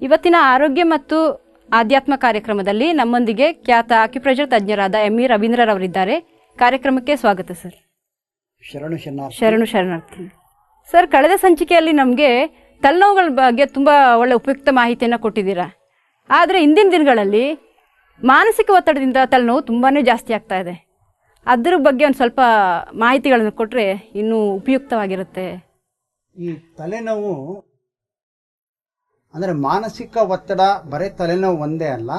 ಇವತ್ತಿನ ಆರೋಗ್ಯ ಮತ್ತು ಆಧ್ಯಾತ್ಮ ಕಾರ್ಯಕ್ರಮದಲ್ಲಿ ನಮ್ಮೊಂದಿಗೆ ಖ್ಯಾತ ಅಕ್ಯುಪ್ರೆಷರ್ ತಜ್ಞರಾದ ಎಂ.ಇ. ರವೀಂದ್ರರವರಿದ್ದಾರೆ. ಕಾರ್ಯಕ್ರಮಕ್ಕೆ ಸ್ವಾಗತ ಸರ್. ಶರಣು ಶರಣಾರ್ಥಿ ಸರ್. ಕಳೆದ ಸಂಚಿಕೆಯಲ್ಲಿ ನಮಗೆ ತಲೆನೋವುಗಳ ಬಗ್ಗೆ ತುಂಬ ಒಳ್ಳೆ ಉಪಯುಕ್ತ ಮಾಹಿತಿಯನ್ನು ಕೊಟ್ಟಿದ್ದೀರಾ. ಆದರೆ ಇಂದಿನ ದಿನಗಳಲ್ಲಿ ಮಾನಸಿಕ ಒತ್ತಡದಿಂದ ತಲೆನೋವು ತುಂಬಾ ಜಾಸ್ತಿ ಆಗ್ತಾ ಇದೆ. ಅದರ ಬಗ್ಗೆ ಒಂದು ಸ್ವಲ್ಪ ಮಾಹಿತಿಗಳನ್ನು ಕೊಟ್ಟರೆ ಇನ್ನೂ ಉಪಯುಕ್ತವಾಗಿರುತ್ತೆ. ಈ ತಲೆನೋವು ಅಂದರೆ ಮಾನಸಿಕ ಒತ್ತಡ ಬರೀ ತಲೆನೋವು ಒಂದೇ ಅಲ್ಲ,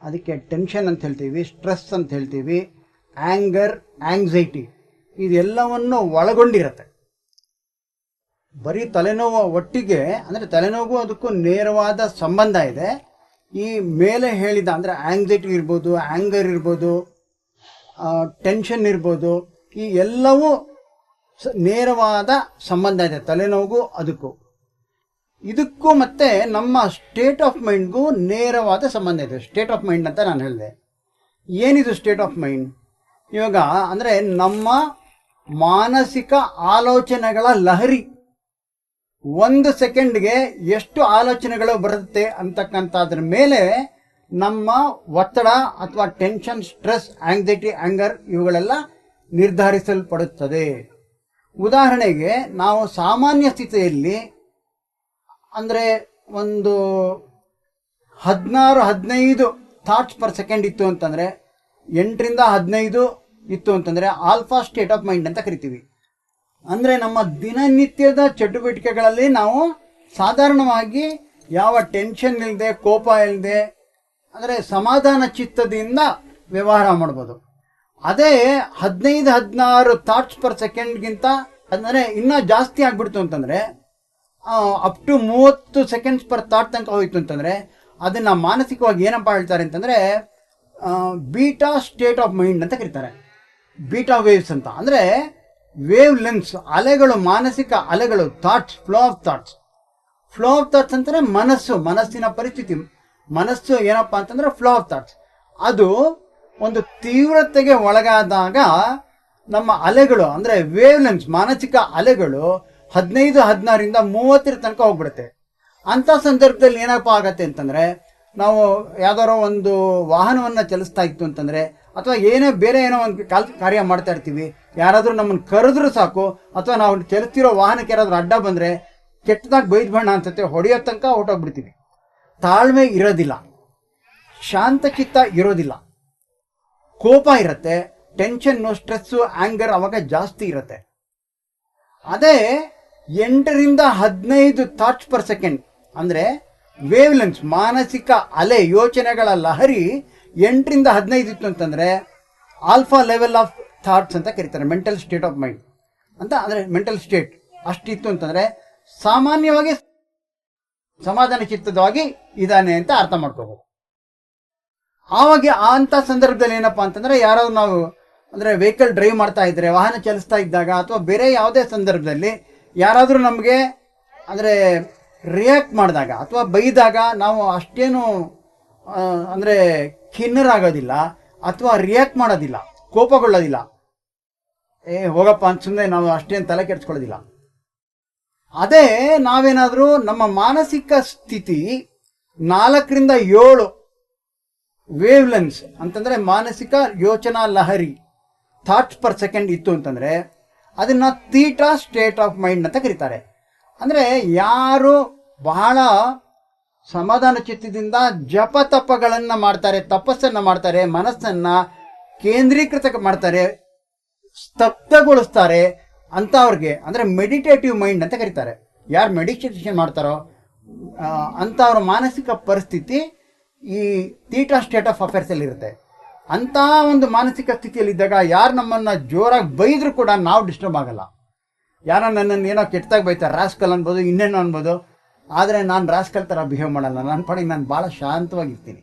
ಅದಕ್ಕೆ ಟೆನ್ಷನ್ ಅಂತ ಹೇಳ್ತೀವಿ, ಸ್ಟ್ರೆಸ್ ಅಂತ ಹೇಳ್ತೀವಿ, ಆ್ಯಂಗರ್, ಆಂಗ್ಸೈಟಿ ಇದೆಲ್ಲವನ್ನು ಒಳಗೊಂಡಿರುತ್ತೆ. ಬರೀ ತಲೆನೋವು ಒಟ್ಟಿಗೆ ಅಂದರೆ ತಲೆನೋವು ಅದಕ್ಕೂ ನೇರವಾದ ಸಂಬಂಧ ಇದೆ. ಈ ಮೇಲೆ ಹೇಳಿದ ಅಂದರೆ ಆಂಗ್ಸೈಟಿ ಇರ್ಬೋದು, ಆ್ಯಂಗರ್ ಇರ್ಬೋದು, ಟೆನ್ಷನ್ ಇರ್ಬೋದು, ಈ ಎಲ್ಲವೂ ನೇರವಾದ ಸಂಬಂಧ ಇದೆ ತಲೆನೋವಿಗೂ ಅದಕ್ಕೂ. ಇದಕ್ಕೂ ಮತ್ತು ನಮ್ಮ ಸ್ಟೇಟ್ ಆಫ್ ಮೈಂಡ್ಗೂ ನೇರವಾದ ಸಂಬಂಧ ಇದೆ. ಸ್ಟೇಟ್ ಆಫ್ ಮೈಂಡ್ ಅಂತ ನಾನು ಹೇಳಿದೆ. ಏನಿದು ಸ್ಟೇಟ್ ಆಫ್ ಮೈಂಡ್? ಇವಾಗ ಅಂದರೆ ನಮ್ಮ ಮಾನಸಿಕ ಆಲೋಚನೆಗಳ ಲಹರಿ, ಒಂದು ಸೆಕೆಂಡ್ಗೆ ಎಷ್ಟು ಆಲೋಚನೆಗಳು ಬರುತ್ತೆ ಅಂತಕ್ಕಂಥದ್ರ ಮೇಲೆ ನಮ್ಮ ಒತ್ತಡ ಅಥವಾ ಟೆನ್ಷನ್, ಸ್ಟ್ರೆಸ್, ಆಂಗ್ಸೈಟಿ, ಆ್ಯಂಗರ್ ಇವುಗಳೆಲ್ಲ ನಿರ್ಧರಿಸಲ್ಪಡುತ್ತದೆ. ಉದಾಹರಣೆಗೆ ನಾವು ಸಾಮಾನ್ಯ ಸ್ಥಿತಿಯಲ್ಲಿ ಅಂದರೆ ಒಂದು 16-15 ಥಾಟ್ಸ್ ಪರ್ ಸೆಕೆಂಡ್ ಇತ್ತು ಅಂತಂದರೆ, 8ರಿಂದ 15 ಇತ್ತು ಅಂತಂದರೆ ಆಲ್ಫಾ ಸ್ಟೇಟ್ ಆಫ್ ಮೈಂಡ್ ಅಂತ ಕರಿತೀವಿ. ಅಂದರೆ ನಮ್ಮ ದಿನನಿತ್ಯದ ಚಟುವಟಿಕೆಗಳಲ್ಲಿ ನಾವು ಸಾಧಾರಣವಾಗಿ ಯಾವ ಟೆನ್ಷನ್ ಇಲ್ಲದೆ, ಕೋಪ ಇಲ್ಲದೆ, ಅಂದರೆ ಸಮಾಧಾನ ಚಿತ್ತದಿಂದ ವ್ಯವಹಾರ ಮಾಡ್ಬೋದು. ಅದೇ 15-16 ಥಾಟ್ಸ್ ಪರ್ ಸೆಕೆಂಡ್ಗಿಂತ ಅಂದರೆ ಇನ್ನೂ ಜಾಸ್ತಿ ಆಗಿಬಿಡ್ತು ಅಂತಂದರೆ, up to 30 seconds per thought ತನಕ ಹೋಯಿತು ಅಂತಂದರೆ ಅದನ್ನು ಮಾನಸಿಕವಾಗಿ ಏನಪ್ಪ ಹೇಳ್ತಾರೆ ಅಂತಂದರೆ ಬೀಟಾ ಸ್ಟೇಟ್ ಆಫ್ ಮೈಂಡ್ ಅಂತ ಕರೀತಾರೆ. ಬೀಟಾ ವೇವ್ಸ್ ಅಂತ ಅಂದರೆ ವೇವ್ ಲೆಂತ್ಸ್, ಅಲೆಗಳು, ಮಾನಸಿಕ ಅಲೆಗಳು, thoughts, flow of thoughts. Flow of thoughts ಅಂತಂದರೆ ಮನಸ್ಸಿನ ಪರಿಸ್ಥಿತಿ. ಮನಸ್ಸು ಏನಪ್ಪ ಅಂತಂದರೆ ಫ್ಲೋ ಆಫ್ ಥಾಟ್ಸ್. ಅದು ಒಂದು ತೀವ್ರತೆಗೆ ಒಳಗಾದಾಗ ನಮ್ಮ ಅಲೆಗಳು ಅಂದರೆ ವೇವ್ ಲೆಂತ್ಸ್, ಮಾನಸಿಕ ಅಲೆಗಳು 15-16ರಿಂದ 30 ತನಕ ಹೋಗ್ಬಿಡುತ್ತೆ. ಅಂಥ ಸಂದರ್ಭದಲ್ಲಿ ಏನಪ್ಪ ಆಗತ್ತೆ ಅಂತಂದರೆ, ನಾವು ಯಾವ್ದಾರೋ ಒಂದು ವಾಹನವನ್ನು ಚಲಿಸ್ತಾ ಇತ್ತು ಅಂತಂದರೆ, ಅಥವಾ ಬೇರೆ ಏನೋ ಒಂದು ಕಾರ್ಯ ಮಾಡ್ತಾ ಇರ್ತೀವಿ, ಯಾರಾದರೂ ನಮ್ಮನ್ನು ಕರೆದ್ರೂ ಸಾಕು, ಅಥವಾ ನಾವು ಚಲಿಸ್ತಿರೋ ವಾಹನಕ್ಕೆ ಯಾರಾದರೂ ಅಡ್ಡ ಬಂದರೆ ಕೆಟ್ಟದಾಗಿ ಬೈದ್ ಬಣ್ಣ ಅನ್ಸುತ್ತೆ, ಹೊಡೆಯೋ ತನಕ ಹೊರಟೋಗ್ಬಿಡ್ತೀವಿ. ತಾಳ್ಮೆ ಇರೋದಿಲ್ಲ, ಶಾಂತಚಿತ್ತ ಇರೋದಿಲ್ಲ, ಕೋಪ ಇರುತ್ತೆ, ಟೆನ್ಷನ್ನು, ಸ್ಟ್ರೆಸ್ಸು, ಆ್ಯಂಗರ್ ಅವಾಗ ಜಾಸ್ತಿ ಇರುತ್ತೆ. ಅದೇ 8ರಿಂದ 15 ಥಾಟ್ಸ್ ಪರ್ ಸೆಕೆಂಡ್ ಅಂದರೆ ವೇವ್ ಲೆಂತ್ಸ್, ಮಾನಸಿಕ ಅಲೆ, ಯೋಚನೆಗಳ ಲಹರಿ 8ರಿಂದ 15 ಇತ್ತು ಅಂತಂದರೆ ಆಲ್ಫಾ ಲೆವೆಲ್ ಆಫ್ ಥಾಟ್ಸ್ ಅಂತ ಕರೀತಾರೆ. ಮೆಂಟಲ್ ಸ್ಟೇಟ್ ಆಫ್ ಮೈಂಡ್ ಅಂತ ಅಂದರೆ ಮೆಂಟಲ್ ಸ್ಟೇಟ್ ಅಷ್ಟಿತ್ತು ಅಂತಂದರೆ ಸಾಮಾನ್ಯವಾಗಿ ಸಮಾಧಾನ ಚಿತ್ತದವಾಗಿ ಇದ್ದಾನೆ ಅಂತ ಅರ್ಥ ಮಾಡ್ಕೋಬೋದು. ಆವಾಗ ಅಂಥ ಸಂದರ್ಭದಲ್ಲಿ ಏನಪ್ಪ ಅಂತಂದರೆ, ಯಾರಾದ್ರು ನಾವು ಅಂದರೆ ವೆಹಿಕಲ್ ಡ್ರೈವ್ ಮಾಡ್ತಾ ಇದ್ದರೆ, ವಾಹನ ಚಲಿಸ್ತಾ ಇದ್ದಾಗ, ಅಥವಾ ಬೇರೆ ಯಾವುದೇ ಸಂದರ್ಭದಲ್ಲಿ ಯಾರಾದರೂ ನಮಗೆ ಅಂದರೆ ರಿಯಾಕ್ಟ್ ಮಾಡಿದಾಗ ಅಥವಾ ಬೈದಾಗ ನಾವು ಅಷ್ಟೇನು ಅಂದರೆ ಖಿನ್ನರಾಗೋದಿಲ್ಲ ಅಥವಾ ರಿಯಾಕ್ಟ್ ಮಾಡೋದಿಲ್ಲ, ಕೋಪಗೊಳ್ಳೋದಿಲ್ಲ, ಹೋಗಪ್ಪ ಅಂತ ಸುಮ್ಮನೆ ನಾವು ಅಷ್ಟೇನು ತಲೆ ಕೆಡಿಸ್ಕೊಳ್ಳೋದಿಲ್ಲ. ಅದೇ ನಾವೇನಾದರೂ ನಮ್ಮ ಮಾನಸಿಕ ಸ್ಥಿತಿ 4ರಿಂದ 7 ವೇವ್ ಲೆನ್ಸ್ ಅಂತಂದರೆ ಮಾನಸಿಕ ಯೋಚನಾ ಲಹರಿ ಥಾಟ್ಸ್ ಪರ್ ಸೆಕೆಂಡ್ ಇತ್ತು ಅಂತಂದರೆ ಅದನ್ನು ಥೀಟಾ ಸ್ಟೇಟ್ ಆಫ್ ಮೈಂಡ್ ಅಂತ ಕರೀತಾರೆ. ಅಂದರೆ ಯಾರು ಬಹಳ ಸಮಾಧಾನ ಚಿತ್ತದಿಂದ ಜಪ ತಪಗಳನ್ನು ಮಾಡ್ತಾರೆ, ತಪಸ್ಸನ್ನು ಮಾಡ್ತಾರೆ, ಮನಸ್ಸನ್ನು ಕೇಂದ್ರೀಕೃತ ಮಾಡ್ತಾರೆ, ಸ್ತಬ್ಧಗೊಳಿಸ್ತಾರೆ, ಅಂಥವ್ರಿಗೆ ಅಂದರೆ ಮೆಡಿಟೇಟಿವ್ ಮೈಂಡ್ ಅಂತ ಕರೀತಾರೆ. ಯಾರು ಮೆಡಿಟೇಷನ್ ಮಾಡ್ತಾರೋ ಅಂಥವ್ರ ಮಾನಸಿಕ ಪರಿಸ್ಥಿತಿ ಈ ಥೀಟಾ ಸ್ಟೇಟ್ ಆಫ್ ಅಫೇರ್ಸಲ್ಲಿರುತ್ತೆ. ಅಂಥ ಒಂದು ಮಾನಸಿಕ ಸ್ಥಿತಿಯಲ್ಲಿದ್ದಾಗ ಯಾರು ನಮ್ಮನ್ನು ಜೋರಾಗಿ ಬೈದರೂ ಕೂಡ ನಾವು ಡಿಸ್ಟರ್ಬ್ ಆಗಲ್ಲ. ಯಾರೋ ನನ್ನನ್ನು ಏನೋ ಕೆಟ್ಟದಾಗಿ ಬೈತಾರೆ, ರಾಸ್ಕಲ್ ಅನ್ಬೋದು, ಇನ್ನೇನೋ ಅನ್ಬೋದು, ಆದರೆ ನಾನು ರಾಸ್ಕಲ್ ಥರ ಬಿಹೇವ್ ಮಾಡಲ್ಲ. ನನ್ನ ಪಾಡಿಗೆ ನಾನು ಭಾಳ ಶಾಂತವಾಗಿರ್ತೀನಿ.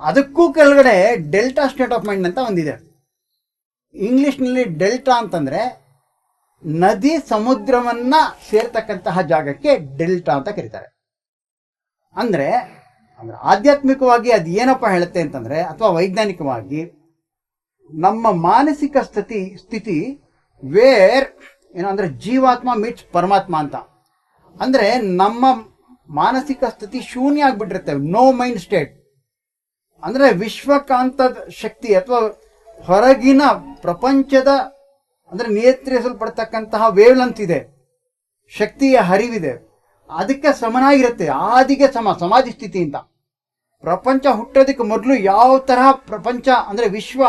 ಅದಕ್ಕೂ ಕೆಳಗಡೆ ಡೆಲ್ಟಾ ಸ್ಟೇಟ್ ಆಫ್ ಮೈಂಡ್ ಅಂತ ಒಂದಿದೆ. ಇಂಗ್ಲೀಷ್ನಲ್ಲಿ ಡೆಲ್ಟಾ ಅಂತಂದರೆ ನದಿ ಸಮುದ್ರವನ್ನು ಸೇರ್ತಕ್ಕಂತಹ ಜಾಗಕ್ಕೆ ಡೆಲ್ಟಾ ಅಂತ ಕರೀತಾರೆ. ಅಂದರೆ ಆಧ್ಯಾತ್ಮಿಕವಾಗಿ ಅದು ಏನಪ್ಪ ಹೇಳುತ್ತೆ ಅಂತಂದರೆ, ಅಥವಾ ವೈಜ್ಞಾನಿಕವಾಗಿ ನಮ್ಮ ಮಾನಸಿಕ ಸ್ಥಿತಿ ವೇರ್ ಏನೋ ಅಂದರೆ ಜೀವಾತ್ಮ ಮೀಟ್ಸ್ ಪರಮಾತ್ಮ ಅಂತ. ಅಂದರೆ ನಮ್ಮ ಮಾನಸಿಕ ಸ್ಥಿತಿ ಶೂನ್ಯ ಆಗ್ಬಿಟ್ಟಿರುತ್ತೆ, ನೋ ಮೈಂಡ್ ಸ್ಟೇಟ್. ಅಂದ್ರೆ ವಿಶ್ವಕಾಂತದ ಶಕ್ತಿ ಅಥವಾ ಹೊರಗಿನ ಪ್ರಪಂಚದ ಅಂದ್ರೆ ನಿಯಂತ್ರಿಸಲ್ಪಡ್ತಕ್ಕಂತಹ ವೇವ್ಲೆಂತ್ ಇದೆ, ಶಕ್ತಿಯ ಹರಿವಿದೆ, ಅದಕ್ಕೆ ಸಮನಾಗಿರುತ್ತೆ. ಆದಿಗೆ ಸಮಾಧಿ ಸ್ಥಿತಿ ಅಂತ. ಪ್ರಪಂಚ ಹುಟ್ಟೋದಕ್ಕೆ ಮೊದಲು ಯಾವ ತರಹ ಪ್ರಪಂಚ ಅಂದ್ರೆ ವಿಶ್ವ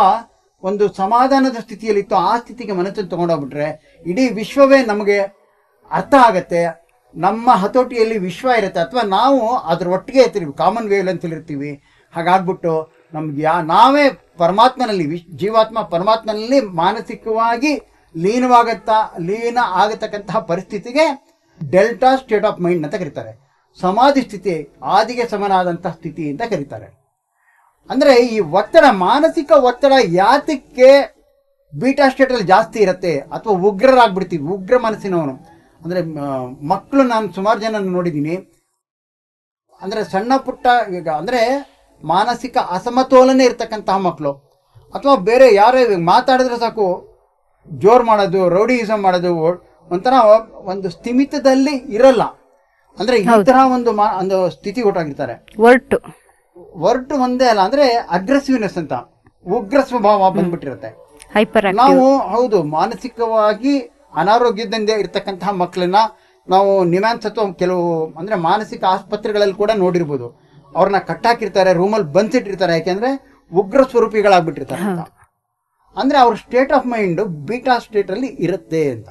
ಒಂದು ಸಮಾಧಾನದ ಸ್ಥಿತಿಯಲ್ಲಿತ್ತು, ಆ ಸ್ಥಿತಿಗೆ ಮನಸ್ಸನ್ನು ತಗೊಂಡೋಗ್ಬಿಟ್ರೆ ಇಡೀ ವಿಶ್ವವೇ ನಮಗೆ ಅರ್ಥ ಆಗತ್ತೆ. ನಮ್ಮ ಹತೋಟಿಯಲ್ಲಿ ವಿಶ್ವ ಇರುತ್ತೆ, ಅಥವಾ ನಾವು ಅದ್ರ ಒಟ್ಟಿಗೆ ಇರ್ತೀವಿ, ಕಾಮನ್ ವೇವ್ ಲೆಂತ್ ಇರ್ತೀವಿ. ಹಾಗಾಗ್ಬಿಟ್ಟು ನಮ್ಗೆ ನಾವೇ ಪರಮಾತ್ಮನಲ್ಲಿ ಜೀವಾತ್ಮ ಪರಮಾತ್ಮನಲ್ಲಿ ಮಾನಸಿಕವಾಗಿ ಲೀನ ಆಗತಕ್ಕಂತಹ ಪರಿಸ್ಥಿತಿಗೆ ಡೆಲ್ಟಾ ಸ್ಟೇಟ್ ಆಫ್ ಮೈಂಡ್ ಅಂತ ಕರೀತಾರೆ. ಸಮಾಧಿ ಸ್ಥಿತಿ ಆದಿಗೆ ಸಮನಾದಂತಹ ಸ್ಥಿತಿ ಅಂತ ಕರೀತಾರೆ. ಅಂದ್ರೆ ಈ ಒತ್ತಡ, ಮಾನಸಿಕ ಒತ್ತಡ ಯಾತಕ್ಕೆ ಬೀಟಾ ಸ್ಟೇಟಲ್ಲಿ ಜಾಸ್ತಿ ಇರುತ್ತೆ ಅಥವಾ ಉಗ್ರರಾಗ್ಬಿಡ್ತೀವಿ, ಉಗ್ರ ಮನಸ್ಸಿನವನು. ಅಂದ್ರೆ ಮಕ್ಕಳು, ನಾನು ಸುಮಾರು ಜನ ನೋಡಿದ್ದೀನಿ, ಅಂದ್ರೆ ಸಣ್ಣ ಪುಟ್ಟ ಈಗ ಅಂದ್ರೆ ಮಾನಸಿಕ ಅಸಮತೋಲನೆ ಇರ್ತಕ್ಕಂತಹ ಮಕ್ಕಳು, ಅಥವಾ ಬೇರೆ ಯಾರೇ ಮಾತಾಡಿದ್ರೆ ಸಾಕು ಜೋರ್ ಮಾಡೋದು, ರೌಡಿಯಿಸಮ್ ಮಾಡೋದು, ಒಂಥರ ಒಂದು ಸ್ಥಿಮಿತದಲ್ಲಿ ಇರಲ್ಲ. ಅಂದ್ರೆ ಈ ತರ ಒಂದು ಸ್ಥಿತಿ ಹೊರಟಾಗಿರ್ತಾರೆ. ಒರ್ಟು ಒಂದೇ ಅಲ್ಲ, ಅಂದ್ರೆ ಅಗ್ರೆಸಿವ್ನೆಸ್ ಅಂತ ಉಗ್ರ ಸ್ವಭಾವ ಬಂದ್ಬಿಟ್ಟಿರುತ್ತೆ. ನಾವು ಹೌದು ಮಾನಸಿಕವಾಗಿ ಅನಾರೋಗ್ಯದಿಂದ ಇರ್ತಕ್ಕಂತಹ ಮಕ್ಕಳನ್ನ ನಾವು ನಿಮ್ಯಾನ್ಸ್ ಅಥವಾ ಕೆಲವು ಅಂದ್ರೆ ಮಾನಸಿಕ ಆಸ್ಪತ್ರೆಗಳಲ್ಲಿ ಕೂಡ ನೋಡಿರ್ಬೋದು. ಅವ್ರನ್ನ ಕಟ್ಟಾಕಿರ್ತಾರೆ, ರೂಮಲ್ಲಿ ಬಂದ್ಸಿಟ್ಟಿರ್ತಾರೆ, ಯಾಕೆಂದ್ರೆ ಉಗ್ರ ಸ್ವರೂಪಿಗಳಾಗ್ಬಿಟ್ಟಿರ್ತಾರೆ ಅಂತ. ಅಂದ್ರೆ ಅವ್ರ state of mind beta state ಅಲ್ಲಿ ಇರುತ್ತೆ ಅಂತ.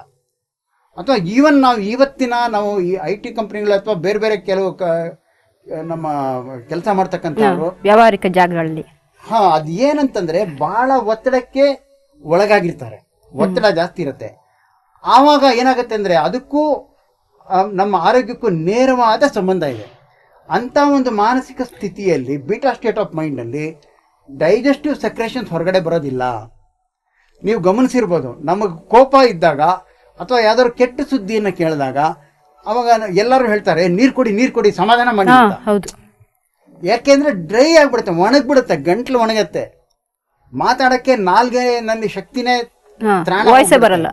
ಅಥವಾ ಈವನ್ ನಾವು ಈ IT ಕಂಪ್ನಿಗಳು ಅಥವಾ ಬೇರೆ ಬೇರೆ ಕೆಲವು ನಮ್ಮ ಕೆಲಸ ಮಾಡ್ತಕ್ಕಂಥವ್ರು ವ್ಯಾವಹಾರಿಕ ಜಾಗಗಳಲ್ಲಿ ಅದು ಏನಂತಂದ್ರೆ ಬಹಳ ಒತ್ತಡಕ್ಕೆ ಒಳಗಾಗಿರ್ತಾರೆ, ಒತ್ತಡ ಜಾಸ್ತಿ ಇರುತ್ತೆ. ಆವಾಗ ಏನಾಗುತ್ತೆ ಅಂದ್ರೆ ಅದಕ್ಕೂ ನಮ್ಮ ಆರೋಗ್ಯಕ್ಕೂ ನೇರವಾದ ಸಂಬಂಧ ಇದೆ. ಅಂತ ಒಂದು ಮಾನಸಿಕ ಸ್ಥಿತಿಯಲ್ಲಿ ಬೀಟಾ ಸ್ಟೇಟ್ ಆಫ್ ಮೈಂಡ್ ಅಲ್ಲಿ ಡೈಜೆಸ್ಟಿವ್ ಸೆಕ್ರೇಷನ್ಸ್ ಹೊರಗಡೆ ಬರೋದಿಲ್ಲ. ನೀವು ಗಮನಿಸಿರ್ಬೋದು, ನಮಗೆ ಕೋಪ ಇದ್ದಾಗ ಅಥವಾ ಯಾವ್ದಾದ್ರು ಕೆಟ್ಟ ಸುದ್ದಿಯನ್ನು ಕೇಳಿದಾಗ ಅವಾಗ ಎಲ್ಲರೂ ಹೇಳ್ತಾರೆ ನೀರು ಕೊಡಿ ಸಮಾಧಾನ ಮಾಡಿ ಅಂತ. ಯಾಕೆಂದ್ರೆ ಡ್ರೈ ಆಗ್ಬಿಡುತ್ತೆ, ಒಣಗ್ಬಿಡುತ್ತೆ, ಗಂಟ್ಲು ಒಣಗತ್ತೆ, ಮಾತಾಡಕ್ಕೆ ನಾಲ್ಗೆನಲ್ಲಿ ಶಕ್ತಿನೇ ಬರಲ್ಲ.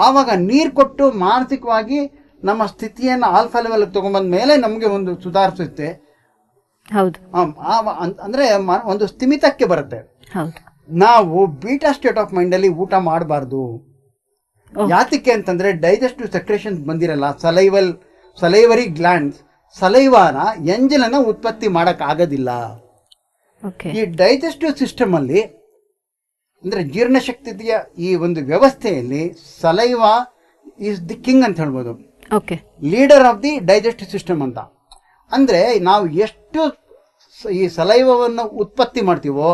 ಆವಾಗ ನೀರು ಕೊಟ್ಟು ಮಾನಸಿಕವಾಗಿ ನಮ್ಮ ಸ್ಥಿತಿಯನ್ನು ಆಲ್ಫಾ ಲೆವೆಲ್ ತಗೊಂಡ್ಬಂದ ಮೇಲೆ ನಮಗೆ ಒಂದು ಸುಧಾರಿಸುತ್ತೆ. ಅಂದ್ರೆ ಒಂದು ಸ್ಥಿಮಿತಕ್ಕೆ ಬರುತ್ತೆ. ನಾವು ಬೀಟಾ ಸ್ಟೇಟ್ ಆಫ್ ಮೈಂಡ್ ಅಲ್ಲಿ ಊಟ ಮಾಡಬಾರ್ದು. ಯಾತಕ್ಕೆ ಅಂತಂದ್ರೆ ಡೈಜೆಸ್ಟಿವ್ ಸೆಕ್ರೇಷನ್ ಬಂದಿರಲ್ಲ, ಸಲೈವರಿ ಗ್ಲ್ಯಾಂಡ್ಸ್ ಸಲೈವಾನ ಎಂಜಲನ್ನ ಉತ್ಪತ್ತಿ ಮಾಡಕ್ ಆಗೋದಿಲ್ಲ. ಈ ಡೈಜೆಸ್ಟಿವ್ ಸಿಸ್ಟಮ್ ಅಲ್ಲಿ ಅಂದ್ರೆ ಜೀರ್ಣಶಕ್ತಿಯ ಈ ಒಂದು ವ್ಯವಸ್ಥೆಯಲ್ಲಿ ಸಲೈವಾ ಈಸ್ ದಿ ಕಿಂಗ್ ಅಂತ ಹೇಳ್ಬೋದು, leader of the digestive system ಅಂತ. ಅಂದ್ರೆ ನಾವು ಎಷ್ಟು ಈ ಸಲೈವವನ್ನು ಉತ್ಪತ್ತಿ ಮಾಡ್ತೀವೋ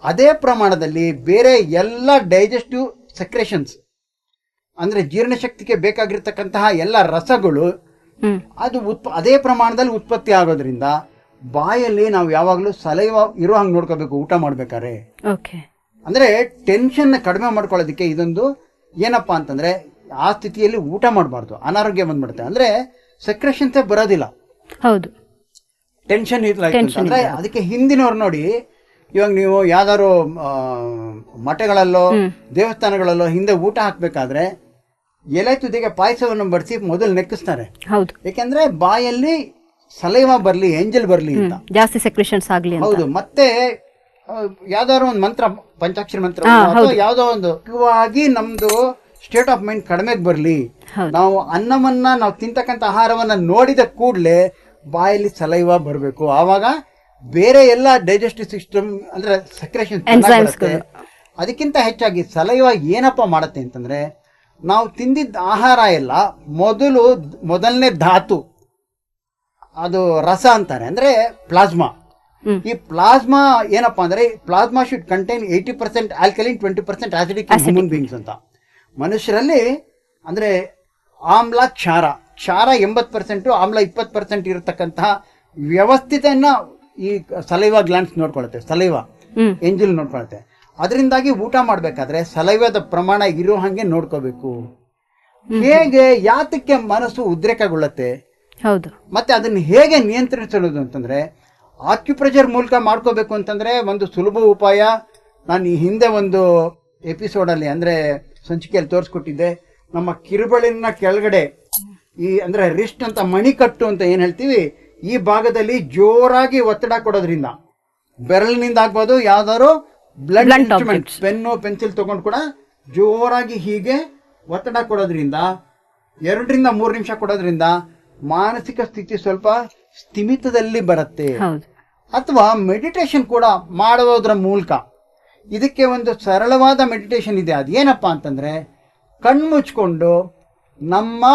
ಅದೇ ಪ್ರಮಾಣದಲ್ಲಿ ಬೇರೆ ಎಲ್ಲ ಡೈಜೆಸ್ಟಿವ್ ಸೆಕ್ರೇಷನ್ಸ್ ಅಂದ್ರೆ ಜೀರ್ಣಶಕ್ತಿಗೆ ಬೇಕಾಗಿರ್ತಕ್ಕಂತಹ ಎಲ್ಲ ರಸಗಳು ಅದು ಅದೇ ಪ್ರಮಾಣದಲ್ಲಿ ಉತ್ಪತ್ತಿ ಆಗೋದ್ರಿಂದ ಬಾಯಲ್ಲಿ ನಾವು ಯಾವಾಗಲೂ ಸಲೈವ ಇರೋ ಹಂಗೆ ನೋಡ್ಕೋಬೇಕು ಊಟ ಮಾಡ್ಬೇಕಾದ್ರೆ. ಅಂದ್ರೆ ಟೆನ್ಷನ್ ಕಡಿಮೆ ಮಾಡ್ಕೊಳ್ಳೋದಕ್ಕೆ ಇದೊಂದು ಏನಪ್ಪಾ ಅಂತಂದ್ರೆ ಆ ಸ್ಥಿತಿಯಲ್ಲಿ ಊಟ ಮಾಡಬಾರ್ದು, ಅನಾರೋಗ್ಯ ಬಂದ್ಬಿಡುತ್ತೆ. ಅಂದ್ರೆ ಸೆಕ್ರೇಷನ್ಸೇ ಬರೋದಿಲ್ಲ, ಟೆನ್ಷನ್ ಅಂದ್ರೆ. ಅದಕ್ಕೆ ಹಿಂದಿನವ್ರು ನೋಡಿ, ಇವಾಗ ನೀವು ಯಾವ್ದಾದ್ರು ಮಠಗಳಲ್ಲೋ ದೇವಸ್ಥಾನಗಳಲ್ಲೋ ಹಿಂದೆ ಊಟ ಹಾಕ್ಬೇಕಾದ್ರೆ ಎಲೆ ತುದಿಗೆ ಪಾಯಸವನ್ನು ಬಡಿಸಿ ಮೊದಲು ನೆಕ್ಕಿಸ್ತಾರೆ. ಯಾಕೆಂದ್ರೆ ಬಾಯಲ್ಲಿ ಸಲೈವ ಬರ್ಲಿ, ಎಂಜಲ್ ಬರ್ಲಿ ಅಂತ, ಜಾಸ್ತಿ ಸೆಕ್ರೇಷನ್ಸ್ ಆಗ್ಲಿ. ಹೌದು. ಮತ್ತೆ ಯಾವ್ದಾದ್ರು ಒಂದು ಮಂತ್ರ, ಪಂಚಾಕ್ಷರ ಮಂತ್ರ ಅಥವಾ ಯಾವ್ದೋ ಒಂದು ಆಗಿ ನಮ್ದು ಸ್ಟೇಟ್ ಆಫ್ ಮೈಂಡ್ ಕಡಿಮೆಗೆ ಬರ್ಲಿ. ನಾವು ಅನ್ನವನ್ನ ನಾವು ತಿಂತಕ್ಕಂಥ ಆಹಾರವನ್ನ ನೋಡಿದ ಕೂಡಲೇ ಬಾಯಲ್ಲಿ ಸಲೈವ ಬರಬೇಕು. ಆವಾಗ ಬೇರೆ ಎಲ್ಲ ಡೈಜೆಸ್ಟಿವ್ ಸಿಸ್ಟಮ್ ಅಂದ್ರೆ ಸೆಕ್ರೇಷನ್. ಅದಕ್ಕಿಂತ ಹೆಚ್ಚಾಗಿ ಸಲೈವ ಏನಪ್ಪ ಮಾಡತ್ತೆ ಅಂತಂದ್ರೆ, ನಾವು ತಿಂದಿದ್ದ ಆಹಾರ ಎಲ್ಲ ಮೊದಲನೇ ಧಾತು, ಅದು ರಸ ಅಂತಾರೆ, ಅಂದ್ರೆ ಪ್ಲಾಸ್ಮಾ. ಈ ಪ್ಲಾಸ್ಮಾ ಏನಪ್ಪಾ ಅಂದ್ರೆ, plasma should contain 80% alkaline, 20% acidic in human beings ಅಂತ. ಮನುಷ್ಯರಲ್ಲಿ ಅಂದ್ರೆ ಆಮ್ಲ ಕ್ಷಾರ 80%, ಆಮ್ಲ 20% ಇರತಕ್ಕಂತಹ ವ್ಯವಸ್ಥಿತನ್ನ ಈ ಸಲೈವಾ ಗ್ಲ್ಯಾಂಡ್ಸ್ ನೋಡ್ಕೊಳುತ್ತೆ, ಸಲೈವಾ ಎಂಜಿಲ್ ನೋಡ್ಕೊಳುತ್ತೆ. ಅದರಿಂದಾಗಿ ಊಟ ಮಾಡ್ಬೇಕಾದ್ರೆ ಸಲೈವದ ಪ್ರಮಾಣ ಇರೋ ಹಂಗೆ ನೋಡ್ಕೋಬೇಕು. ಹೇಗೆ ಯಾತಕ್ಕೆ ಮನಸ್ಸು ಉದ್ರೇಕಗೊಳ್ಳುತ್ತೆ, ಮತ್ತೆ ಅದನ್ನ ಹೇಗೆ ನಿಯಂತ್ರಿಸೋದು ಅಂತಂದ್ರೆ ಆಕ್ಯುಪ್ರೆಷರ್ ಮೂಲಕ ಮಾಡ್ಕೋಬೇಕು ಅಂತಂದ್ರೆ ಒಂದು ಸುಲಭ ಉಪಾಯ. ನಾನು ಈ ಹಿಂದೆ ಒಂದು ಎಪಿಸೋಡ್ ಅಲ್ಲಿ ಅಂದ್ರೆ ಸಂಚಿಕೆಯಲ್ಲಿ ತೋರಿಸ್ಕೊಟ್ಟಿದ್ದೆ. ನಮ್ಮ ಕಿರುಬಳಿನ ಕೆಳಗಡೆ ಈ ಅಂದ್ರೆ ರಿಸ್ಟ್ ಅಂತ ಮಣಿಕಟ್ಟು ಅಂತ ಏನ್ ಹೇಳ್ತೀವಿ, ಈ ಭಾಗದಲ್ಲಿ ಜೋರಾಗಿ ಒತ್ತಡ ಕೊಡೋದ್ರಿಂದ, ಬೆರಳಿನಿಂದ ಆಗ್ಬೋದು, ಯಾವ್ದಾದ್ರು ಬ್ಲಡ್ ಇನ್ಸ್ಟ್ರೂಮೆಂಟ್, ಪೆನ್ನು ಪೆನ್ಸಿಲ್ ತಗೊಂಡು ಕೂಡ ಜೋರಾಗಿ ಹೀಗೆ ಒತ್ತಡ ಕೊಡೋದ್ರಿಂದ 2 ರಿಂದ 3 ನಿಮಿಷ ಕೊಡೋದ್ರಿಂದ ಮಾನಸಿಕ ಸ್ಥಿತಿ ಸ್ವಲ್ಪ ಸ್ಥಿಮಿತದಲ್ಲಿ ಬರುತ್ತೆ. ಅಥವಾ ಮೆಡಿಟೇಷನ್ ಕೂಡ ಮಾಡೋದ್ರ ಮೂಲಕ, ಇದಕ್ಕೆ ಒಂದು ಸರಳವಾದ ಮೆಡಿಟೇಷನ್ ಇದೆ. ಅದೇನಪ್ಪ ಅಂತಂದ್ರೆ ಕಣ್ಮುಚ್ಕೊಂಡು ನಮ್ಮ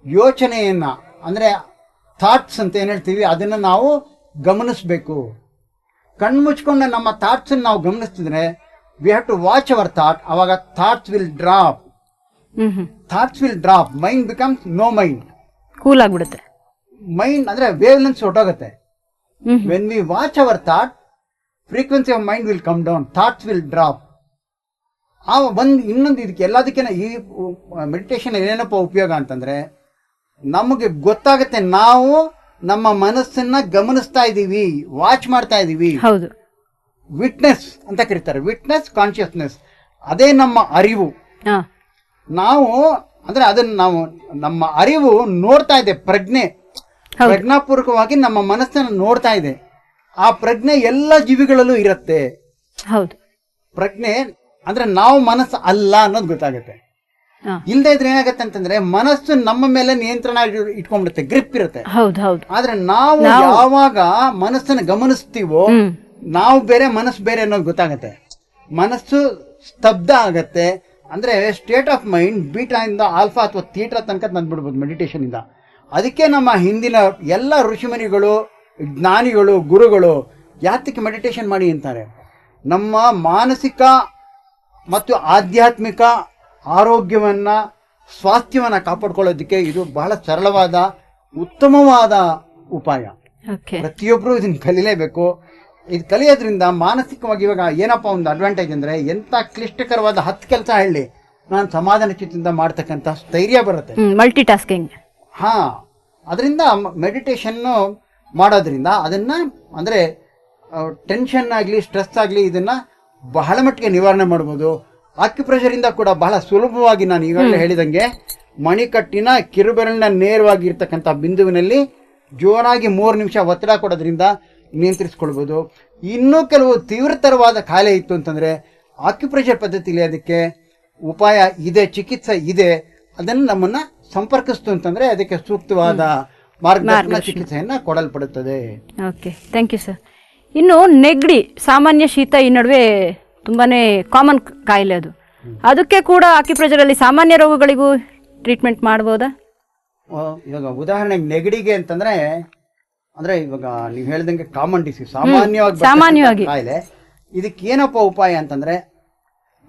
ಯೋಚನೆಯನ್ನ, ಅಂದ್ರೆ ಥಾಟ್ಸ್ ಅಂತ ಏನ್ ಹೇಳ್ತೀವಿ, ಅದನ್ನ ನಾವು ಗಮನಿಸ್ಬೇಕು. ಕಣ್ಮುಚ್ಕೊಂಡು ನಮ್ಮ ಥಾಟ್ಸ್ ನಾವು ಗಮನಿಸ್ತಿದ್ರೆ we have to watch our thought. ಅವಾಗ thoughts will drop. Mind becomes no mind, cool ಆಗ್ಬಿಡುತ್ತೆ. ಮೈಂಡ್ ಅಂದ್ರೆ ವೇವ್ ಲೆಂತ್ ಹೊರಟೋಗುತ್ತೆ. When we watch our thought, frequency of mind will come down, thoughts will drop. ಇನ್ನೊಂದು ಇದಕ್ಕೆ ಎಲ್ಲದಕ್ಕಿಂತ ಈ meditation ಏನಪ್ಪ ಉಪಯೋಗ ಅಂತಂದ್ರೆ, ನಮಗೆ ಗೊತ್ತಾಗುತ್ತೆ ನಾವು ನಮ್ಮ ಮನಸ್ಸನ್ನ ಗಮನಿಸ್ತಾ ಇದ್ದೀವಿ, ವಾಚ್ ಮಾಡ್ತಾ ಇದ್ದೀವಿ. ಹೌದು, ವಿಟ್ನೆಸ್ ಅಂತ ಕರೀತಾರೆ, ವಿಟ್ನೆಸ್ ಕಾನ್ಶಿಯಸ್ನೆಸ್. ಅದೇ ನಮ್ಮ ಅರಿವು. ನಾವು ಅಂದ್ರೆ ಅದನ್ನ ನಾವು ನಮ್ಮ ಅರಿವು ನೋಡ್ತಾ ಇದೆ, ಪ್ರಜ್ಞಾಪೂರ್ವಕವಾಗಿ ನಮ್ಮ ಮನಸ್ಸನ್ನು ನೋಡ್ತಾ ಇದೆ. ಆ ಪ್ರಜ್ಞೆ ಎಲ್ಲ ಜೀವಿಗಳಲ್ಲೂ ಇರುತ್ತೆ. ಹೌದು, ಪ್ರಜ್ಞೆ ಅಂದ್ರೆ ನಾವು ಮನಸ್ಸು ಅಲ್ಲ ಅನ್ನೋದು ಗೊತ್ತಾಗುತ್ತೆ. ಇಲ್ಲದೆ ಇದ್ರೆ ಏನಾಗತ್ತೆ ಅಂತಂದ್ರೆ ಮನಸ್ಸು ನಮ್ಮ ಮೇಲೆ ನಿಯಂತ್ರಣ ಇಟ್ಕೊಂಡ್ಬಿಡುತ್ತೆ, ಗ್ರಿಪ್ ಇರುತ್ತೆ. ಆದ್ರೆ ನಾವು ಯಾವಾಗ ಮನಸ್ಸನ್ನು ಗಮನಿಸ್ತೀವೋ, ನಾವು ಬೇರೆ ಮನಸ್ಸು ಬೇರೆ ಅನ್ನೋದು ಗೊತ್ತಾಗತ್ತೆ. ಮನಸ್ಸು ಸ್ತಬ್ಧ ಆಗತ್ತೆ. ಅಂದ್ರೆ ಸ್ಟೇಟ್ ಆಫ್ ಮೈಂಡ್ ಬೀಟಾ ಇಂದ ಆಲ್ಫಾ ಅಥವಾ ಥೀಟಾ ತನಕ ತಂದ್ಬಿಡ್ಬೋದು ಮೆಡಿಟೇಷನ್ ಇಂದ. ಅದಕ್ಕೆ ನಮ್ಮ ಹಿಂದಿನ ಎಲ್ಲ ಋಷಿಮುನಿಗಳು, ಜ್ಞಾನಿಗಳು, ಗುರುಗಳು ಯಾತಕ್ಕೆ ಮೆಡಿಟೇಷನ್ ಮಾಡಿ ಅಂತಾರೆ? ನಮ್ಮ ಮಾನಸಿಕ ಮತ್ತು ಆಧ್ಯಾತ್ಮಿಕ ಆರೋಗ್ಯವನ್ನ, ಸ್ವಾಸ್ಥ್ಯವನ್ನ ಕಾಪಾಡ್ಕೊಳ್ಳೋದಕ್ಕೆ ಇದು ಬಹಳ ಸರಳವಾದ, ಉತ್ತಮವಾದ ಉಪಾಯ. ಪ್ರತಿಯೊಬ್ಬರು ಇದನ್ನ ಕಲಿಲೇಬೇಕು. ಇದು ಕಲಿಯೋದ್ರಿಂದ ಮಾನಸಿಕವಾಗಿ ಇವಾಗ ಏನಪ್ಪ ಒಂದು ಅಡ್ವಾಂಟೇಜ್ ಅಂದ್ರೆ, ಎಂತ ಕ್ಲಿಷ್ಟಕರವಾದ 10 ಕೆಲಸ ಹೇಳಿ ನಾನು ಸಮಾಧಾನ ಚಿತ್ತದಿಂದ ಮಾಡ್ತಕ್ಕಂಥ ಸ್ಥೈರ್ಯ ಬರುತ್ತೆ. Multi tasking. ಅದರಿಂದ ಮೆಡಿಟೇಷನ್ ಮಾಡೋದ್ರಿಂದ ಅದನ್ನ ಅಂದ್ರೆ ಟೆನ್ಷನ್ ಆಗಲಿ, ಸ್ಟ್ರೆಸ್ ಆಗಲಿ, ಇದನ್ನ ಬಹಳ ಮಟ್ಟಿಗೆ ನಿವಾರಣೆ ಮಾಡ್ಬೋದು. ಆಕ್ಯುಪ್ರೆಷರ್ ಇಂದ ಕೂಡ ಬಹಳ ಸುಲಭವಾಗಿ, ನಾನು ಈಗಾಗಲೇ ಹೇಳಿದಂಗೆ, ಮಣಿಕಟ್ಟಿನ ಕಿರುಬೆರಳಿನ ನೇರವಾಗಿ ಇರ್ತಕ್ಕಂಥ ಬಿಂದುವಿನಲ್ಲಿ ಜೋರಾಗಿ 3 ನಿಮಿಷ ಒತ್ತಡ ಕೊಡೋದ್ರಿಂದ ನಿಯಂತ್ರಿಸ್ಕೊಳ್ಬೋದು. ಇನ್ನೂ ಕೆಲವು ತೀವ್ರತರವಾದ ಕಾಯಿಲೆ ಇತ್ತು ಅಂತಂದ್ರೆ ಆಕ್ಯುಪ್ರೆಷರ್ ಪದ್ಧತಿಲಿ ಅದಕ್ಕೆ ಉಪಾಯ ಇದೆ, ಚಿಕಿತ್ಸೆ ಇದೆ. ಅದನ್ನು ನಮ್ಮನ್ನ ಸಂಪರ್ಕಿಸ್ತು ಅಂತಂದ್ರೆ ಅದಕ್ಕೆ ಸೂಕ್ತವಾದ ಮಾರ್ಗದರ್ಶನ, ಚಿಕಿತ್ಸೆಯನ್ನ ಕೊಡಲ್ಪಡುತ್ತದೆ. Okay, thank you sir. ಇನ್ನು ನೆಗಡಿ, ಸಾಮಾನ್ಯ ಶೀತ ಈ ನಡುವೆ ತುಂಬಾನೇ ಕಾಮನ್ ಕಾಯಿಲೆ ಅದು. ಅದಕ್ಕೆ ಕೂಡ ಆಕ್ಯುಪ್ರೆಷರ್ ಅಲ್ಲಿ ಸಾಮಾನ್ಯ ರೋಗಗಳಿಗೂ ಟ್ರೀಟ್ಮೆಂಟ್ ಮಾಡಬಹುದಾ? ಇವಾಗ ಉದಾಹರಣೆಗೆ ನೆಗಡಿಗೆ ಅಂತಂದ್ರೆ, ಅಂದ್ರೆ ಇವಾಗ ನೀವು ಹೇಳಿದಂಗೆ ಕಾಮನ್ ಡಿಸೀಸ್, ಸಾಮಾನ್ಯವಾಗಿ ಕಾಯಿಲೆ. ಇದಕ್ಕೆ ಏನಪ್ಪ ಉಪಾಯ ಅಂತಂದ್ರೆ,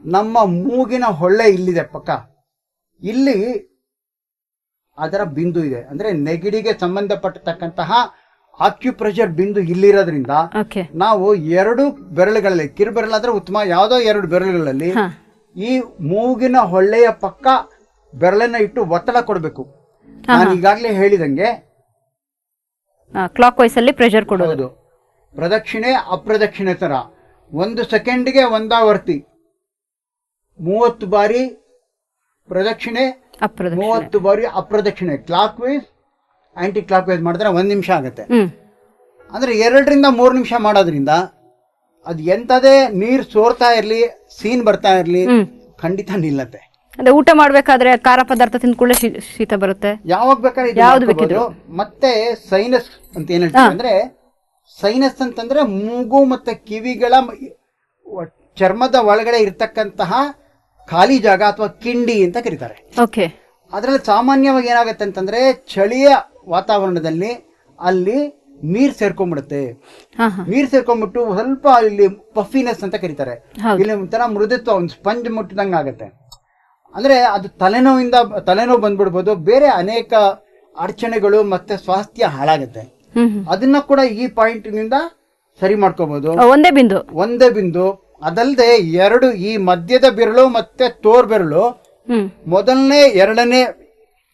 ನಮ್ಮ ಮೂಗಿನ ಹೊಳ್ಳೆ ಇಲ್ಲಿದೆ ಪಕ್ಕ, ಇಲ್ಲಿ ಅದರ ಬಿಂದು ಇದೆ. ಅಂದ್ರೆ ನೆಗಡಿಗೆ ಸಂಬಂಧಪಟ್ಟತಕ್ಕಂತಹ ಆಕ್ಯುಪ್ರೆಷರ್ ಬಿಂದು ಇಲ್ಲಿರೋದ್ರಿಂದ ನಾವು 2 ಬೆರಳುಗಳಲ್ಲಿ, ಕಿರುಬೆರಳಾದ್ರೆ ಉತ್ತಮ, ಯಾವ್ದೋ 2 ಬೆರಳುಗಳಲ್ಲಿ ಈ ಮೂಗಿನ ಹೊಳ್ಳೆಯ ಪಕ್ಕ ಬೆರಳನ್ನ ಇಟ್ಟು ಒತ್ತಡ ಕೊಡಬೇಕು. ನಾನು ಈಗಾಗಲೇ ಹೇಳಿದಂಗೆ ಕ್ಲಾಕ್ ವೈಸ್ ಅಲ್ಲಿ ಪ್ರೆಷರ್ ಕೊಡೋದು, ಪ್ರದಕ್ಷಿಣೆ ಅಪ್ರದಕ್ಷಿಣೆ ತರ 1 ಸೆಕೆಂಡ್ಗೆ ಒಂದಾವರ್ತಿ 30 ಬಾರಿ ಪ್ರದಕ್ಷಿಣೆ, 30 ಬಾರಿ ಅಪ್ರದಕ್ಷಿಣೆ, clockwise anticlockwise ಮಾಡಿದ್ರೆ 1 ನಿಮಿಷ ಆಗುತ್ತೆ. ಅಂದ್ರೆ 2 ರಿಂದ 3 ನಿಮಿಷ ಮಾಡೋದ್ರಿಂದ ಅದು ಎಂತದೇ ನೀರ್ ಸೋರ್ತಾ ಇರ್ಲಿ, ಸೀನ್ ಬರ್ತಾ ಇರ್ಲಿ, ಖಂಡಿತ ನಿಲ್ಲತ್ತೆ. ಅಂದ್ರೆ ಊಟ ಮಾಡ್ಬೇಕಾದ್ರೆ ಖಾರ ಪದಾರ್ಥ ತಿಂದ್ಕೊಳ್ಳೆ ಶೀತ ಬರುತ್ತೆ, ಯಾವಾಗ ಬೇಕಾದ್ರೆ. ಮತ್ತೆ ಸೈನಸ್ ಅಂತ ಏನ್ ಹೇಳ್ತೀವಿ ಅಂದ್ರೆ, ಸೈನಸ್ ಅಂತಂದ್ರೆ ಮೂಗು ಮತ್ತೆ ಕಿವಿಗಳ ಚರ್ಮದ ಒಳಗಡೆ ಇರ್ತಕ್ಕಂತಹ ಖಾಲಿ ಜಾಗ ಅಥವಾ ಕಿಂಡಿ ಅಂತ ಕರೀತಾರೆ. ಅದ್ರಲ್ಲಿ ಸಾಮಾನ್ಯವಾಗಿ ಏನಾಗುತ್ತೆ ಅಂತಂದ್ರೆ, ಚಳಿಯ ವಾತಾವರಣದಲ್ಲಿ ಅಲ್ಲಿ ನೀರ್ ಸೇರ್ಕೊಂಡ್ಬಿಡುತ್ತೆ. ನೀರ್ ಸೇರ್ಕೊಂಡ್ಬಿಟ್ಟು ಸ್ವಲ್ಪ ಇಲ್ಲಿ ಪಫಿನೆಸ್ ಅಂತ ಕರೀತಾರೆ, ಇಲ್ಲಿ ಒಂಥರ ಮೃದುತ್ವ, ಒಂದು ಸ್ಪಂಜ್ ಮುಟ್ಟಿದಂಗ ಆಗತ್ತೆ. ಅಂದ್ರೆ ಅದು ತಲೆನೋವು ಬಂದ್ಬಿಡ್ಬೋದು, ಬೇರೆ ಅನೇಕ ಅಡಚಣೆಗಳು ಮತ್ತೆ ಸ್ವಾಸ್ಥ್ಯ ಹಾಳಾಗತ್ತೆ. ಅದನ್ನ ಕೂಡ ಈ ಪಾಯಿಂಟ್ ನಿಂದ ಸರಿ ಮಾಡ್ಕೋಬಹುದು. ಒಂದೇ ಬಿಂದು ಅದಲ್ಲದೆ 2 ಈ ಮಧ್ಯದ ಬೆರಳು ಮತ್ತೆ ತೋರ್ ಬೆರಳು, ಮೊದಲನೇ 2ನೇ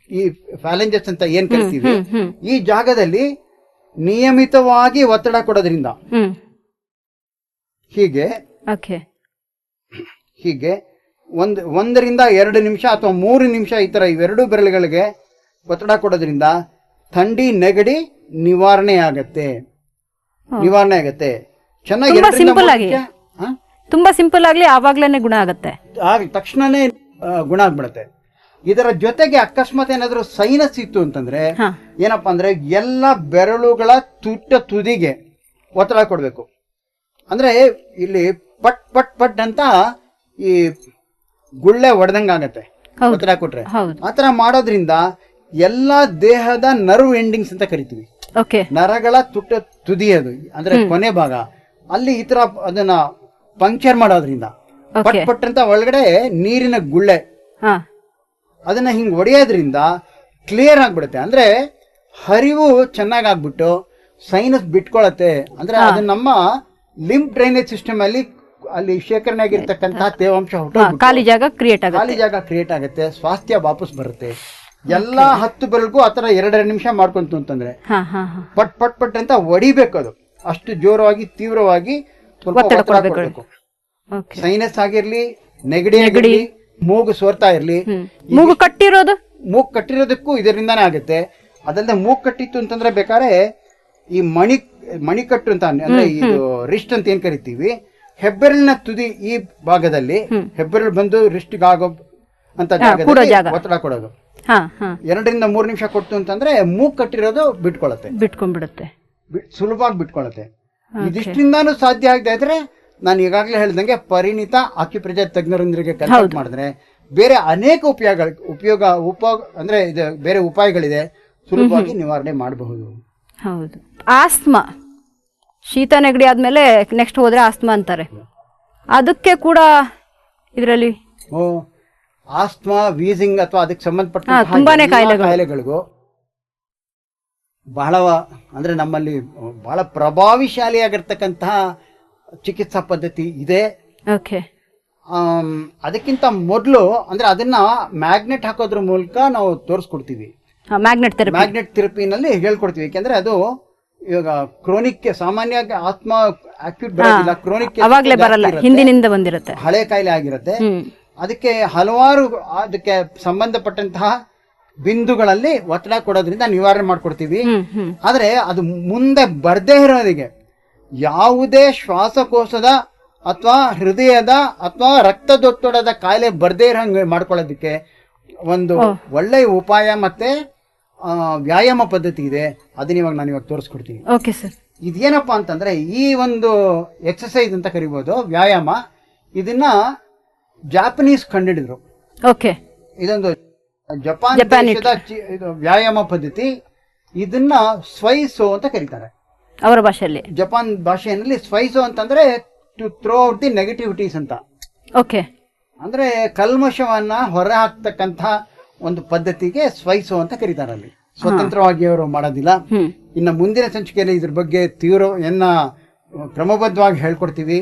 ಈ ಫ್ಯಾಲೆಂಜಸ್ ಅಂತ ಏನ್ ಕರಿತೀವಿ, ಈ ಜಾಗದಲ್ಲಿ ನಿಯಮಿತವಾಗಿ ಒತ್ತಡ ಕೊಡೋದ್ರಿಂದ ಹೀಗೆ 1 ರಿಂದ 2 ನಿಮಿಷ ಅಥವಾ 3 ನಿಮಿಷ ಈ ತರ ಇವೆರಡು ಬೆರಳುಗಳಿಗೆ ಒತ್ತಡ ಕೊಡೋದ್ರಿಂದ ಥಂಡಿ ನೆಗಡಿ ನಿವಾರಣೆ ಆಗತ್ತೆ. ಚೆನ್ನಾಗಿ ತುಂಬಾ 2 ರಿಂದ ಸಿಂಪಲ್ 3 ಆಗಿ ನಿಮಿಷ, ಹಾ? ತುಂಬಾ ಸಿಂಪಲ್ ಆಗ್ಲಿ ಆವಾಗ್ಲೇನೆ ಗುಣ ಆಗುತ್ತೆ. ತಕ್ಷಣನೇ ಗುಣ ಆಗ್ಬಿಡುತ್ತೆ. ಇದರ ಜೊತೆಗೆ ಅಕಸ್ಮಾತ್ ಏನಾದ್ರು ಸೈನಸ್ ಇತ್ತು ಅಂತಂದ್ರೆ ಹಾ. ಏನಪ್ಪಾ ಅಂದ್ರೆ ಎಲ್ಲ ಬೆರಳುಗಳ ತುದಿಗೆ ಒತ್ತಡ ಕೊಡ್ಬೇಕು. ಅಂದ್ರೆ ಇಲ್ಲಿ ಪಟ್ ಪಟ್ ಪಟ್ ಅಂತ ಈ ಗುಳ್ಳೆ ಹೊಡೆದಂಗಾಗತ್ತೆ ಹೌದು. ಒತ್ತಡ ಕೊಟ್ರೆ. ಹೌದು. ಆತರ ಮಾಡೋದ್ರಿಂದ ಎಲ್ಲಾ ದೇಹದ ನರ್ವ್ ಎಂಡಿಂಗ್ಸ್ ಅಂತ ಕರಿತೀವಿ. ಓಕೆ. ನರಗಳ ತುದಿ ಅದು ಅಂದ್ರೆ ಕೊನೆ ಭಾಗ ಅಲ್ಲಿ ಈ ತರ ಅದನ್ನ ಪಂಕ್ಚರ್ ಮಾಡೋದ್ರಿಂದ ಪಟ್ ಓಕೆ. ಪಟ್ ಅಂತ ಒಳಗಡೆ ನೀರಿನ ಗುಳ್ಳೆ ಹಾ. ಅದನ್ನ ಹಿಂಗ್ ಹೊಡೆಯೋದ್ರಿಂದ ಕ್ಲಿಯರ್ ಆಗ್ಬಿಡುತ್ತೆ. ಅಂದ್ರೆ ಹರಿವು ಚೆನ್ನಾಗಾಗ್ಬಿಟ್ಟು ಸೈನಸ್ ಬಿಟ್ಕೊಳತ್ತೆ. ಅಂದ್ರೆ ಅದು ನಮ್ಮ ಲಿಂಫ್ ಡ್ರೈನೇಜ್ ಸಿಸ್ಟಮ್ ಅಲ್ಲಿ ಶೇಖರಣೆ ಆಗಿರ್ತಕ್ಕಂತಹ ತೇವಾಂಶ ಖಾಲಿ ಜಾಗ ಕ್ರಿಯೇಟ್ ಆಗುತ್ತೆ. ಖಾಲಿ ಜಾಗ ಕ್ರಿಯೇಟ್ ಆಗುತ್ತೆ. ಸ್ವಾಸ್ಥ್ಯ ವಾಪಸ್ ಬರುತ್ತೆ. ಎಲ್ಲಾ 10 ಬೆರಳಿಗೂ ಆತರ 2 ನಿಮಿಷ ಮಾಡ್ಕೊಂತು ಅಂತಂದ್ರೆ ಹಾ ಹಾ ಹಾ. ಪಟ್ ಪಟ್ ಪಟ್ ಅಂತ ಹೊಡಿಬೇಕು. ಅದು ಅಷ್ಟು ಜೋರವಾಗಿ ತೀವ್ರವಾಗಿ ಸ್ವಲ್ಪ ಒತ್ತಡ ಕೊಡ್ಬೇಕು. ಓಕೆ. ಸೈನಸ್ ಆಗಿರ್ಲಿ, ನೆಗಡಿ ಆಗಿರ್ಲಿ, ಮೂಗು ಸೋರ್ತಾ ಇರ್ಲಿ. ಮೂಗು ಕಟ್ಟಿರೋದು, ಮೂಗು ಕಟ್ಟಿರೋದಕ್ಕೂ ಇದರಿಂದಾನೇ ಆಗುತ್ತೆ. ಅದಲ್ಲದೆ ಮೂಗು ಕಟ್ಟಿತ್ತು ಅಂತಂದ್ರೆ ಬೇಕಾದ್ರೆ ಈ ಮಣಿಕಟ್ಟು ಅಂತ ಅಂದ್ರೆ ಇದು ರಿಸ್ಟ್ ಅಂತ ಏನ್ ಕರಿತೀವಿ, ಹೆಬ್ಬೆರಳಿನ ತುದಿ ಈ ಭಾಗದಲ್ಲಿ ಹೆಬ್ಬೆರಳು ಬಂದು ರಿಸ್ಟ್ಗೆ ಆಗೋ ಅಂತ ಜಾಗದಲ್ಲಿ ಒತ್ತಡ ಕೊಡೋದು. 2 ರಿಂದ 3 ನಿಮಿಷ ಕೊಡ್ತು ಅಂತಂದ್ರೆ ಮೂಗು ಕಟ್ಟಿರೋದು ಬಿಟ್ಕೊಂಡ್ಬಿಡುತ್ತೆ, ಸುಲಭವಾಗಿ ಬಿಟ್ಕೊಳತ್ತೆ. ಇದಿಷ್ಟಿಂದಾನು ಸಾಧ್ಯ ಆಗದೆ ಇದ್ರೆ ನಾನು ಈಗಾಗಲೇ ಹೇಳ್ದಂಗೆ ಪರಿಣಿತ ಆಕ್ಯುಪ್ರೆಷರ್ ತಜ್ಞರೊಂದಿಗೆ ಕನ್ಸಲ್ಟ್ ಮಾಡಿದ್ರೆ ಬೇರೆ ಅನೇಕ ಅಂದ್ರೆ ಇದು ಬೇರೆ ಉಪಾಯಗಳಿದೆ, ಸುಲಭವಾಗಿ ನಿವಾರಣೆ ಮಾಡಬಹುದು. ಹೌದು. ಆಸ್ತಮಾ, ಶೀತ ನೆಗಡಿ ಆದ್ಮೇಲೆ ನೆಕ್ಸ್ಟ್ ಹೋದ್ರೆ ಆಸ್ತಮಾ ಅಂತಾರೆ. ಅದಕ್ಕೆ ಕೂಡ ಇದರಲ್ಲಿ ಆಸ್ತಮಾ, ವೀಸಿಂಗ್ ಅಥವಾ ಅದಕ್ಕೆ ಸಂಬಂಧಪಟ್ಟ ತುಂಬಾನೇ ಕಾಯಿಲೆಗಳಿಗೂ ಬಹಳ ಅಂದ್ರೆ ನಮ್ಮಲ್ಲಿ ಬಹಳ ಪ್ರಭಾವಿಶಾಲಿಯಾಗಿರ್ತಕ್ಕಂತಹ ಚಿಕಿತ್ಸಾ ಪದ್ಧತಿ ಇದೆ. ಓಕೆ. ಅದಕ್ಕಿಂತ ಮೊದಲು ಅಂದ್ರೆ ಅದನ್ನ ಮ್ಯಾಗ್ನೆಟ್ ಹಾಕೋದ್ರ ಮೂಲಕ ನಾವು ತೋರಿಸ್ಕೊಡ್ತೀವಿ. ಮ್ಯಾಗ್ನೆಟ್ ಥೆರಪಿನಲ್ಲಿ ಹೇಳ್ಕೊಡ್ತೀವಿ. ಯಾಕೆಂದ್ರೆ ಅದು ಇವಾಗ ಕ್ರೋನಿಕ್, ಸಾಮಾನ್ಯವಾಗಿ ಆತ್ಮ ಅಕ್ಯೂಟ್ ಬರೋದಿಲ್ಲ, ಕ್ರೋನಿಕ್ ಅವಾಗ್ಲೇ ಬರಲ್ಲ, ಹಿಂದಿನಿಂದ ಬಂದಿರುತ್ತೆ, ಹಳೆ ಕಾಯಿಲೆ ಆಗಿರುತ್ತೆ. ಅದಕ್ಕೆ ಹಲವಾರು ಅದಕ್ಕೆ ಸಂಬಂಧಪಟ್ಟಂತಹ ಬಿಂದುಗಳಲ್ಲಿ ಒತ್ತಡ ಕೊಡೋದ್ರಿಂದ ನಿವಾರಣೆ ಮಾಡ್ಕೊಡ್ತೀವಿ. ಆದ್ರೆ ಅದು ಮುಂದೆ ಬರ್ದೇ ಇರೋರಿಗೆ ಯಾವುದೇ ಶ್ವಾಸಕೋಶದ ಅಥವಾ ಹೃದಯದ ಅಥವಾ ರಕ್ತದೊತ್ತಡದ ಕಾಯಿಲೆ ಬರ್ದೇ ಇರೋಂಗೆ ಮಾಡ್ಕೊಳ್ಳೋದಕ್ಕೆ ಒಂದು ಒಳ್ಳೆಯ ಉಪಾಯ ಮತ್ತೆ ವ್ಯಾಯಾಮ ಪದ್ಧತಿ ಇದೆ. ಅದನ್ನ ನಾನು ಇವಾಗ ತೋರಿಸ್ಕೊಡ್ತೀನಿ. Okay sir. ಇದೇನಪ್ಪಾ ಅಂತಂದ್ರೆ ಈ ಒಂದು ಎಕ್ಸಸೈಸ್ ಅಂತ ಕರಿಬಹುದು, ವ್ಯಾಯಾಮ. ಇದನ್ನ ಜಾಪನೀಸ್ ಕಂಡುಹಿಡಿದ್ರು. ಓಕೆ. ಇದೊಂದು ಜಪಾನ್ ದೇಶದ ವ್ಯಾಯಾಮ ಪದ್ಧತಿ. ಇದನ್ನ ಸ್ವೈಸೋ ಅಂತ ಕರೀತಾರೆ ಅವರ ಭಾಷೆಯಲ್ಲಿ. ಜಪಾನ್ ಭಾಷೆಯಲ್ಲಿ ಸ್ವೈಸೋ ಅಂತಂದ್ರೆ to throw out the negativities ಅಂತ. ಓಕೆ. ಅಂದ್ರೆ ಕಲ್ಮಶವನ್ನ ಹೊರ ಹಾಕ್ತಕ್ಕಂಥ ಒಂದು ಪದ್ಧತಿಗೆ ಸ್ವೈಸೋ ಅಂತ ಕರೀತಾರೆ. ಅಲ್ಲಿ ಸ್ವತಂತ್ರವಾಗಿ ಅವರು ಮಾಡೋದಿಲ್ಲ. ಇನ್ನು ಮುಂದಿನ ಸಂಚಿಕೆಯಲ್ಲಿ ಇದ್ರ ಬಗ್ಗೆ ಕ್ರಮಬದ್ಧವಾಗಿ ಹೇಳ್ಕೊಡ್ತೀವಿ.